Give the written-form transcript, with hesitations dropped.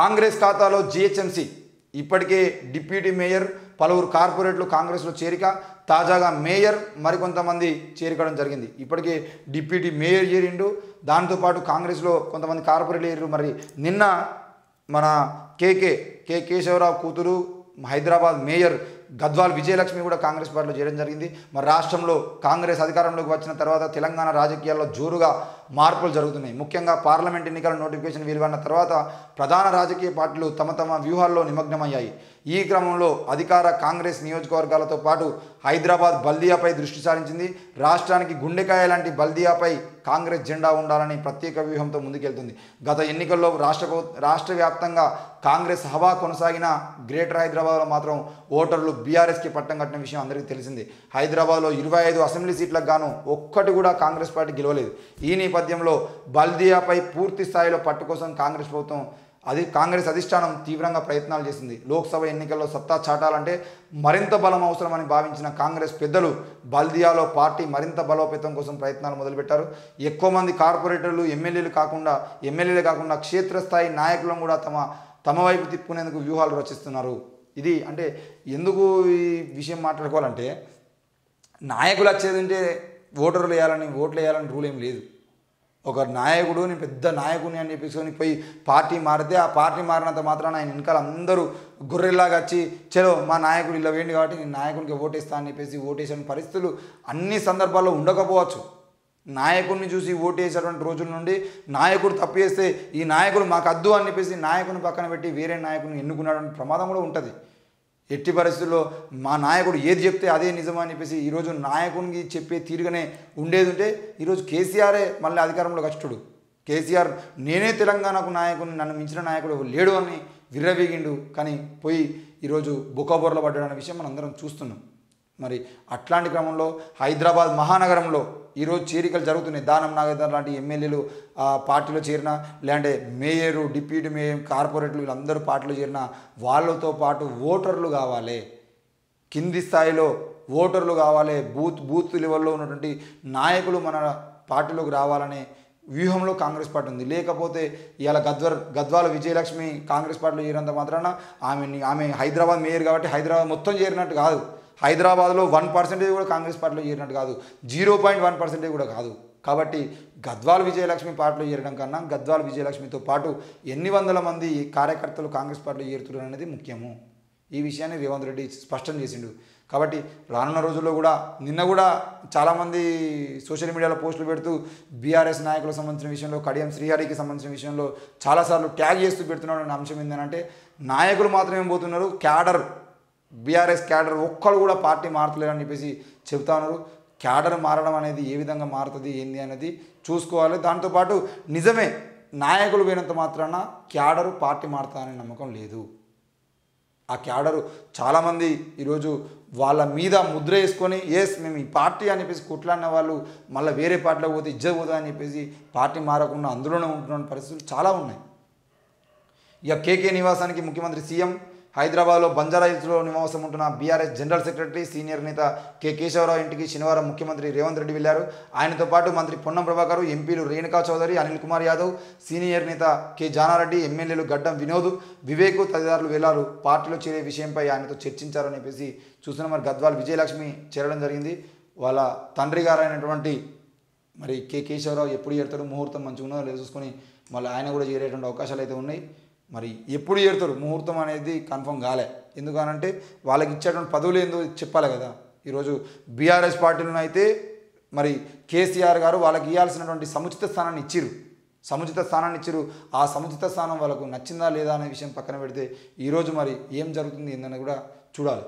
కాంగ్రెస్ ఖాతాలో జిహెచ్ఎంసీ ఇప్పటికే deputy mayor పలువురు కార్పొరేట్లు కాంగ్రెస్లో చేరిక తాజాగా మేయర్ మరికొంతమంది చేరికడం జరిగింది. ఇప్పటికే డిప్యూటీ మేయర్ చేరిండు, దాంతోపాటు కాంగ్రెస్లో కొంతమంది కార్పొరేట్లు చేరిండు. మరి నిన్న మన కె కేశవరావు కూతురు హైదరాబాద్ మేయర్ గద్వాల్ విజయలక్ష్మి కూడా కాంగ్రెస్ పార్టీలో చేరడం జరిగింది. మరి రాష్ట్రంలో కాంగ్రెస్ అధికారంలోకి వచ్చిన తర్వాత తెలంగాణ రాజకీయాల్లో జోరుగా మార్పులు జరుగుతున్నాయి. ముఖ్యంగా పార్లమెంట్ ఎన్నికల నోటిఫికేషన్ వెలువడిన తర్వాత ప్రధాన రాజకీయ పార్టీలు తమ తమ వ్యూహాల్లో నిమగ్నమయ్యాయి. ఈ క్రమంలో అధికార కాంగ్రెస్ నియోజకవర్గాలతో పాటు హైదరాబాద్ బల్దియాపై దృష్టి సారించింది. రాష్ట్రానికి గుండెకాయ లాంటి బల్దియాపై కాంగ్రెస్ జెండా ఉండాలని ప్రత్యేక వ్యూహంతో ముందుకెళ్తుంది. గత ఎన్నికల్లో రాష్ట్ర వ్యాప్తంగా కాంగ్రెస్ హవా కొనసాగిన గ్రేటర్ హైదరాబాద్లో మాత్రం ఓటర్లు బీఆర్ఎస్కి పట్టం కట్టిన విషయం అందరికీ తెలిసింది. హైదరాబాద్లో 25 అసెంబ్లీ సీట్లకు గాను ఒక్కటి కూడా కాంగ్రెస్ పార్టీ గెలవలేదు. ఈ నేపథ్యంలో బల్దియాపై పూర్తి స్థాయిలో పట్టు కోసం కాంగ్రెస్ అధిష్టానం తీవ్రంగా ప్రయత్నాలు చేసింది. లోక్సభ ఎన్నికల్లో సత్తా చాటాలంటే మరింత బలం అవసరమని భావించిన కాంగ్రెస్ పెద్దలు బల్దియాలో పార్టీ మరింత బలోపేతం కోసం ప్రయత్నాలు మొదలుపెట్టారు. ఎక్కువ మంది కార్పొరేటర్లు ఎమ్మెల్యేలే కాకుండా క్షేత్రస్థాయి నాయకులను కూడా తమ వైపు తిప్పుకునేందుకు వ్యూహాలు రచిస్తున్నారు. ఇది అంటే ఎందుకు ఈ విషయం మాట్లాడుకోవాలంటే, నాయకులు వచ్చేదంటే ఓటర్లు వేయాలని ఓట్లు వేయాలని రూల్ ఏం లేదు. ఒక నాయకుడు నేను పెద్ద నాయకుని అని చెప్పేసుకొని పోయి పార్టీ మారితే ఆ పార్టీ మారినంత మాత్రాన ఆయన వెనకాల అందరూ గొర్రెల్లాగా వచ్చి చలో మా నాయకుడు ఇలా వేయండి కాబట్టి నేను నాయకునికి ఓటేస్తా అని చెప్పేసి ఓటేసిన పరిస్థితులు అన్ని సందర్భాల్లో ఉండకపోవచ్చు. నాయకుడిని చూసి ఓటేసేటువంటి రోజుల నుండి నాయకుడు తప్పు చేస్తే ఈ నాయకుడు మాకు అద్దు అని చెప్పేసి నాయకుని పక్కన పెట్టి వేరే నాయకుడిని ఎన్నుకున్నాడని ప్రమాదం కూడా ఉంటుంది. ఎట్టి పరిస్థితుల్లో మా నాయకుడు ఏది చెప్తే అదే నిజమని చెప్పేసి ఈరోజు నాయకునికి చెప్పే తీరుగానే ఉండేది ఉంటే ఈరోజు కేసీఆరే మళ్ళీ అధికారంలో కష్టడు. కేసీఆర్ నేనే తెలంగాణకు నాయకుని, నన్ను మించిన నాయకుడు లేడు అని విర్రవీగిండు. కానీ పోయి ఈరోజు బొక్కబొర్రలో పడ్డాడనే విషయం మనం అందరం చూస్తున్నాం. మరి అట్లాంటి క్రమంలో హైదరాబాద్ మహానగరంలో ఈరోజు చేరికలు జరుగుతున్నాయి. దానం నాగేందర్ లాంటి ఎమ్మెల్యేలు పార్టీలో చేరిన, లేదంటే మేయరు, డిప్యూటీ మేయర్, కార్పొరేట్లు వీళ్ళందరూ పార్టీలో చేరిన వాళ్ళతో పాటు ఓటర్లు కావాలి, కింది స్థాయిలో ఓటర్లు కావాలి, బూత్ లెవెల్లో ఉన్నటువంటి నాయకులు మన పార్టీలోకి రావాలనే వ్యూహంలో కాంగ్రెస్ పార్టీ ఉంది. లేకపోతే ఇవాళ గద్వాల విజయలక్ష్మి కాంగ్రెస్ పార్టీలో చేరినంత మాత్రాన ఆమె హైదరాబాద్ మేయర్ కాబట్టి హైదరాబాద్ మొత్తం చేరినట్టు కాదు. హైదరాబాద్లో 1% కూడా కాంగ్రెస్ పార్టీలో చేరినట్టు కాదు, 0.1% కూడా కాదు. కాబట్టి గద్వాల విజయలక్ష్మి పార్టీలో చేరడం కన్నా గద్వాల విజయలక్ష్మితో పాటు ఎన్ని వందల మంది కార్యకర్తలు కాంగ్రెస్ పార్టీలో చేరుతున్నారు అనేది ముఖ్యము. ఈ విషయాన్ని రేవంత్ రెడ్డి స్పష్టం చేసిండు. కాబట్టి రానున్న రోజుల్లో కూడా నిన్న కూడా చాలామంది సోషల్ మీడియాలో పోస్టులు పెడుతూ బీఆర్ఎస్ నాయకులకు సంబంధించిన విషయంలో, కడియం శ్రీహరికి సంబంధించిన విషయంలో చాలాసార్లు ట్యాగ్ చేస్తూ పెడుతున్నాడు అనే అంశం ఏంటంటే, నాయకులు మాత్రమే పోతున్నారు, బీఆర్ఎస్ క్యాడర్ ఒక్కరు కూడా పార్టీ మారతలేరని చెప్పేసి చెబుతా ఉన్నారు. క్యాడర్ మారడం అనేది ఏ విధంగా మారుతుంది ఏంది అనేది చూసుకోవాలి. దాంతోపాటు నిజమే నాయకులు పోయినంత మాత్రాన క్యాడరు పార్టీ మారుతుందనే నమ్మకం లేదు. ఆ క్యాడరు చాలామంది ఈరోజు వాళ్ళ మీద ముద్ర వేసుకొని మేము ఈ పార్టీ అని చెప్పేసి కొట్లాడిన వాళ్ళు మళ్ళీ వేరే పార్టీలో పోతే ఇజ్జత్ పోతా అని చెప్పేసి పార్టీ మారకుండా అందులోనే ఉంటున్న పరిస్థితులు చాలా ఉన్నాయి. ఇక కేకే నివాసానికి ముఖ్యమంత్రి సీఎం, హైదరాబాద్లో బంజారాహిల్స్లో నివాసం ఉంటున్న బీఆర్ఎస్ జనరల్ సెక్రటరీ సీనియర్ నేత కె కేశవరావు ఇంటికి శనివారం ముఖ్యమంత్రి రేవంత్ రెడ్డి వెళ్లారు. ఆయనతో పాటు మంత్రి పొన్నం ప్రభాకర్, ఎంపీలు రేణుకా చౌదరి, అనిల్ కుమార్ యాదవ్, సీనియర్ నేత కె జానారెడ్డి, ఎమ్మెల్యేలు గడ్డం వినోద్, వివేక్ తదితరులు వెళ్లారు. పార్టీలో చేరే విషయంపై ఆయనతో చర్చించారని చెప్పేసి చూసిన మరి గద్వాల్ విజయలక్ష్మి చేరడం జరిగింది. వాళ్ళ తండ్రి గారు అయినటువంటి మరి కె కేశవరావు ఎప్పుడు చేరుతారు, ముహూర్తం మంచిగా ఉన్నదో లేదో చూసుకొని మళ్ళీ ఆయన కూడా చేరేటువంటి అవకాశాలు అయితే ఉన్నాయి. మరి ఎప్పుడు చేరుతారు, ముహూర్తం అనేది కన్ఫర్మ్ కాలే. ఎందుకనంటే వాళ్ళకి ఇచ్చేటువంటి పదవులు ఏందో చెప్పాలి కదా. ఈరోజు బీఆర్ఎస్ పార్టీలను అయితే మరి కేసీఆర్ గారు వాళ్ళకి ఇవ్వాల్సినటువంటి సముచిత స్థానాన్ని ఇచ్చిరు. ఆ సముచిత స్థానం వాళ్ళకు నచ్చిందా లేదా అనే విషయం పక్కన పెడితే ఈరోజు మరి ఏం జరుగుతుంది ఏందని కూడా చూడాలి.